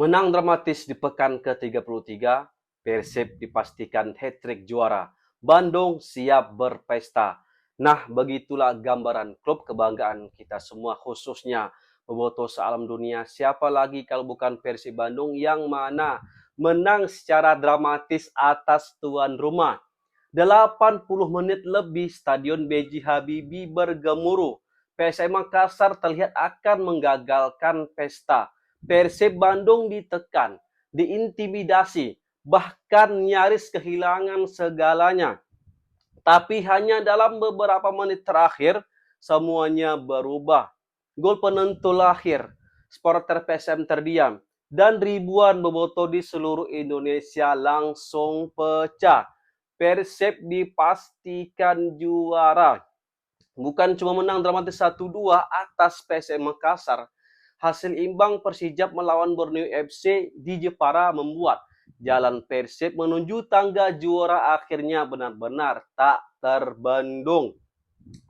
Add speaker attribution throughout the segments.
Speaker 1: Menang dramatis di pekan ke-33, Persib dipastikan hat-trick juara. Bandung siap berpesta. Nah, begitulah gambaran klub kebanggaan kita semua, khususnya Bobotoh sealam dunia. Siapa lagi kalau bukan Persib Bandung yang mana menang secara dramatis atas tuan rumah. 80 menit lebih Stadion B.J. Habibie bergemuruh. PSM Makassar terlihat akan menggagalkan pesta. Persib Bandung ditekan, diintimidasi, bahkan nyaris kehilangan segalanya. Tapi hanya dalam beberapa menit terakhir, semuanya berubah. Gol penentu lahir, supporter PSM terdiam, dan ribuan bobotoh di seluruh Indonesia langsung pecah. Persib dipastikan juara. Bukan cuma menang dramatis 1-2 atas PSM Makassar, hasil imbang Persijap melawan Borneo FC di Jepara membuat jalan Persib menuju tangga juara akhirnya benar-benar tak terbendung.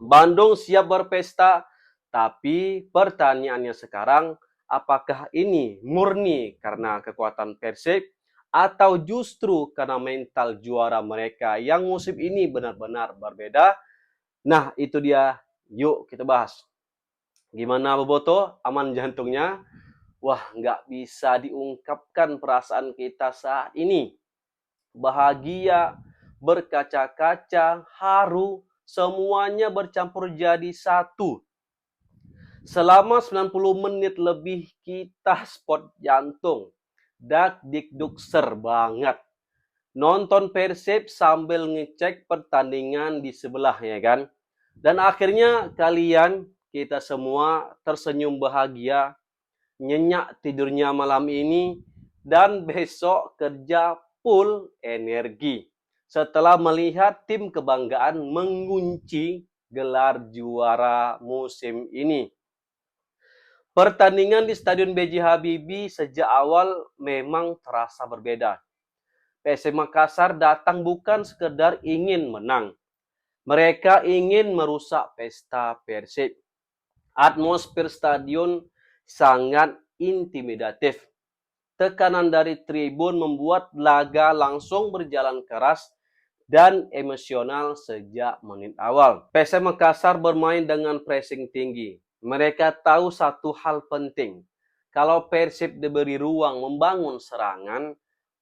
Speaker 1: Bandung siap berpesta, tapi pertanyaannya sekarang, apakah ini murni karena kekuatan Persib atau justru karena mental juara mereka yang musim ini benar-benar berbeda? Nah, itu dia. Yuk kita bahas. Gimana Boboto? Aman jantungnya? Wah, nggak bisa diungkapkan perasaan kita saat ini. Bahagia, berkaca-kaca, haru, semuanya bercampur jadi satu. Selama 90 menit lebih kita spot jantung. Dak dikdukser banget. Nonton Persib sambil ngecek pertandingan di sebelah ya kan. Dan akhirnya kalian, kita semua tersenyum bahagia, nyenyak tidurnya malam ini, dan besok kerja full energi. Setelah melihat tim kebanggaan mengunci gelar juara musim ini. Pertandingan di Stadion B.J. Habibie sejak awal memang terasa berbeda. PSM Makassar datang bukan sekedar ingin menang. Mereka ingin merusak pesta Persib. Atmosfer stadion sangat intimidatif. Tekanan dari tribun membuat laga langsung berjalan keras dan emosional sejak menit awal. PSM Makassar bermain dengan pressing tinggi. Mereka tahu satu hal penting. Kalau Persib diberi ruang membangun serangan,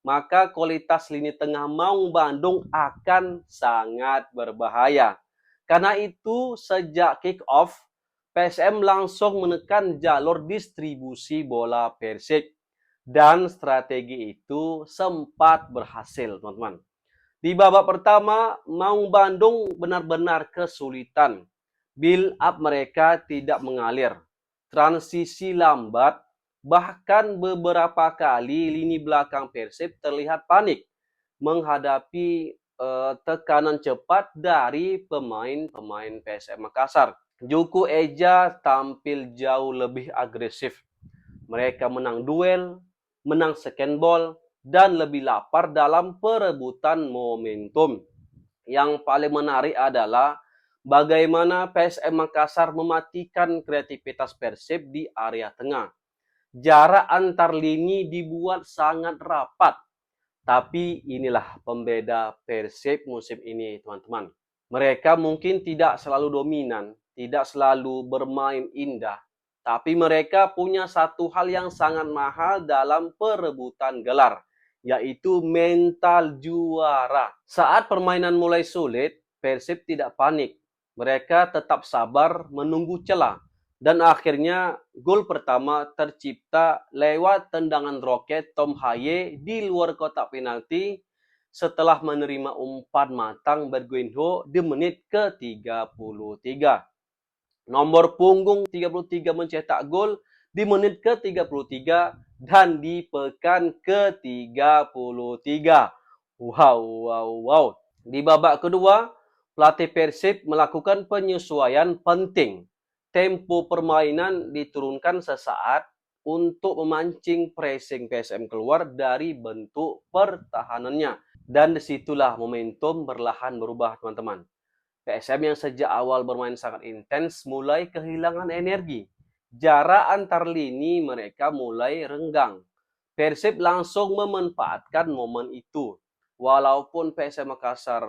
Speaker 1: maka kualitas lini tengah Maung Bandung akan sangat berbahaya. Karena itu, sejak kick off, PSM langsung menekan jalur distribusi bola Persib. Dan strategi itu sempat berhasil, teman-teman. Di babak pertama, Maung Bandung benar-benar kesulitan. Build up mereka tidak mengalir. Transisi lambat, bahkan beberapa kali lini belakang Persib terlihat panik menghadapi tekanan cepat dari pemain-pemain PSM Makassar. Juku Eja tampil jauh lebih agresif. Mereka menang duel, menang second ball, dan lebih lapar dalam perebutan momentum. Yang paling menarik adalah bagaimana PSM Makassar mematikan kreativitas Persib di area tengah. Jarak antar lini dibuat sangat rapat. Tapi inilah pembeda Persib musim ini, teman-teman. Mereka mungkin tidak selalu dominan, tidak selalu bermain indah, tapi mereka punya satu hal yang sangat mahal dalam perebutan gelar, yaitu mental juara. Saat permainan mulai sulit, Persib tidak panik. Mereka tetap sabar menunggu celah. Dan akhirnya gol pertama tercipta lewat tendangan roket Tom Haye di luar kotak penalti setelah menerima umpan matang Berguinho di menit ke-33. Nomor punggung 33 mencetak gol di menit ke-33 dan di pekan ke-33. Wow, wow, wow. Di babak kedua, pelatih Persib melakukan penyesuaian penting. Tempo permainan diturunkan sesaat untuk memancing pressing PSM keluar dari bentuk pertahanannya. Dan disitulah momentum berlahan berubah, teman-teman. PSM yang sejak awal bermain sangat intens mulai kehilangan energi. Jarak antar lini mereka mulai renggang. Persib langsung memanfaatkan momen itu. Walaupun PSM Makassar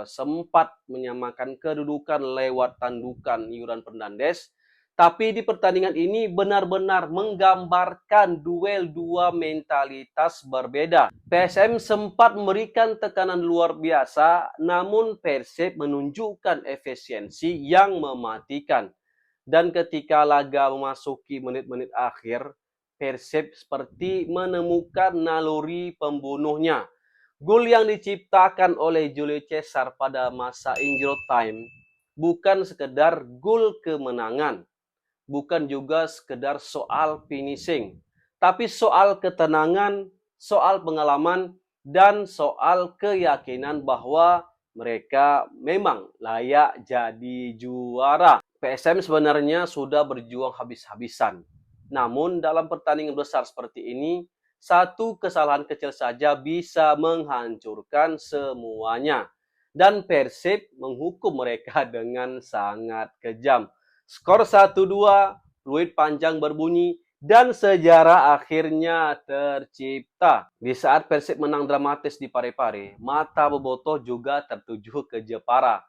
Speaker 1: sempat menyamakan kedudukan lewat tandukan Yuran Fernandes, tapi di pertandingan ini benar-benar menggambarkan duel dua mentalitas berbeda. PSM sempat memberikan tekanan luar biasa, namun Persib menunjukkan efisiensi yang mematikan. Dan ketika laga memasuki menit-menit akhir, Persib seperti menemukan naluri pembunuhnya. Gol yang diciptakan oleh Julio Cesar pada masa injury time bukan sekedar gol kemenangan, bukan juga sekedar soal finishing, tapi soal ketenangan, soal pengalaman, dan soal keyakinan bahwa mereka memang layak jadi juara. PSM sebenarnya sudah berjuang habis-habisan. Namun dalam pertandingan besar seperti ini, satu kesalahan kecil saja bisa menghancurkan semuanya. Dan Persib menghukum mereka dengan sangat kejam. Skor 1-2, fluid panjang berbunyi, dan sejarah akhirnya tercipta. Di saat Persib menang dramatis di Parepare, mata Bobotoh juga tertuju ke Jepara.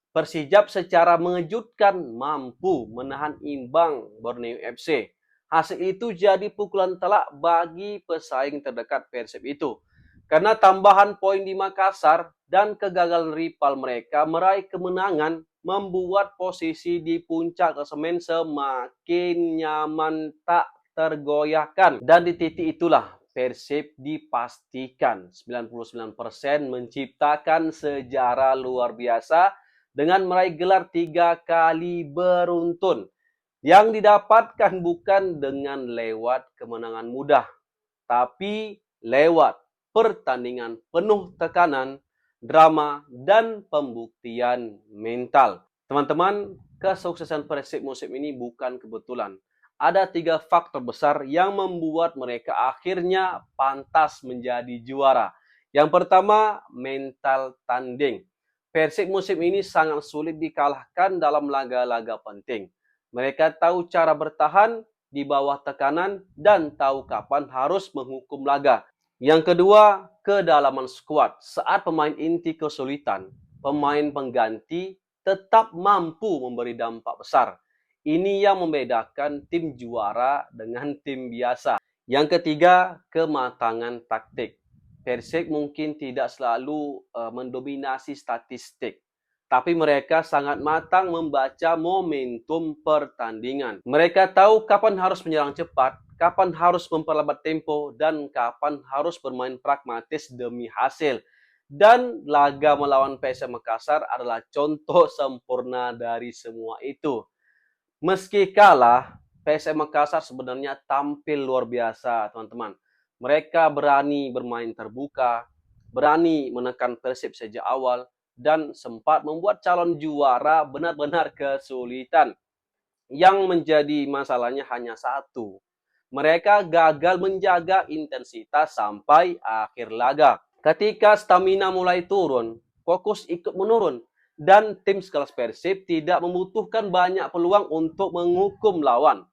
Speaker 1: Persijap secara mengejutkan mampu menahan imbang Borneo FC. Hasil itu jadi pukulan telak bagi pesaing terdekat Persib itu. Karena tambahan poin di Makassar dan kegagalan rival mereka meraih kemenangan membuat posisi di puncak klasemen semakin nyaman tak tergoyahkan. Dan di titik itulah Persib dipastikan 99% menciptakan sejarah luar biasa dengan meraih gelar 3 kali beruntun yang didapatkan bukan dengan lewat kemenangan mudah, tapi lewat pertandingan penuh tekanan, drama, dan pembuktian mental. Teman-teman, kesuksesan Persib musim ini bukan kebetulan. Ada 3 faktor besar yang membuat mereka akhirnya pantas menjadi juara. Yang pertama, mental tanding. Persib musim ini sangat sulit dikalahkan dalam laga-laga penting. Mereka tahu cara bertahan di bawah tekanan dan tahu kapan harus menghukum laga. Yang kedua, kedalaman skuad. Saat pemain inti kesulitan, pemain pengganti tetap mampu memberi dampak besar. Ini yang membedakan tim juara dengan tim biasa. Yang ketiga, kematangan taktik. Persib mungkin tidak selalu mendominasi statistik, tapi mereka sangat matang membaca momentum pertandingan. Mereka tahu kapan harus menyerang cepat, kapan harus memperlambat tempo, dan kapan harus bermain pragmatis demi hasil. Dan laga melawan PSM Makassar adalah contoh sempurna dari semua itu. Meski kalah, PSM Makassar sebenarnya tampil luar biasa, teman-teman. Mereka berani bermain terbuka, berani menekan Persib sejak awal, dan sempat membuat calon juara benar-benar kesulitan. Yang menjadi masalahnya hanya satu. Mereka gagal menjaga intensitas sampai akhir laga. Ketika stamina mulai turun, fokus ikut menurun, dan tim sekelas Persib tidak membutuhkan banyak peluang untuk menghukum lawan.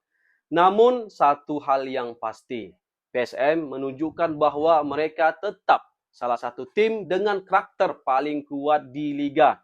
Speaker 1: Namun satu hal yang pasti, PSM menunjukkan bahwa mereka tetap salah satu tim dengan karakter paling kuat di liga.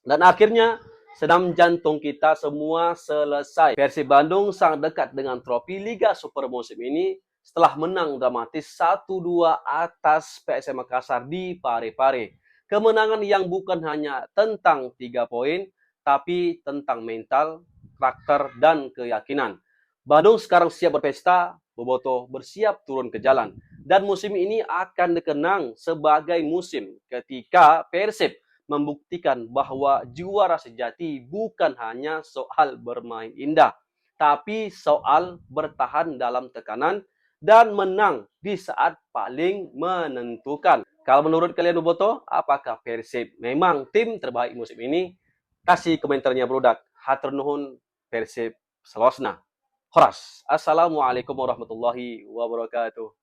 Speaker 1: Dan akhirnya senam jantung kita semua selesai. Persib Bandung sangat dekat dengan trofi Liga Super musim ini setelah menang dramatis 1-2 atas PSM Makassar di Parepare. Kemenangan yang bukan hanya tentang 3 poin, tapi tentang mental, karakter, dan keyakinan. Bandung sekarang siap berpesta, Bobotoh bersiap turun ke jalan. Dan musim ini akan dikenang sebagai musim ketika Persib membuktikan bahwa juara sejati bukan hanya soal bermain indah, tapi soal bertahan dalam tekanan dan menang di saat paling menentukan. Kalau menurut kalian Bobotoh, apakah Persib memang tim terbaik musim ini? Kasih komentarnya berudak. Hatur nuhun Persib Selosna. Horas. Assalamualaikum warahmatullahi wabarakatuh.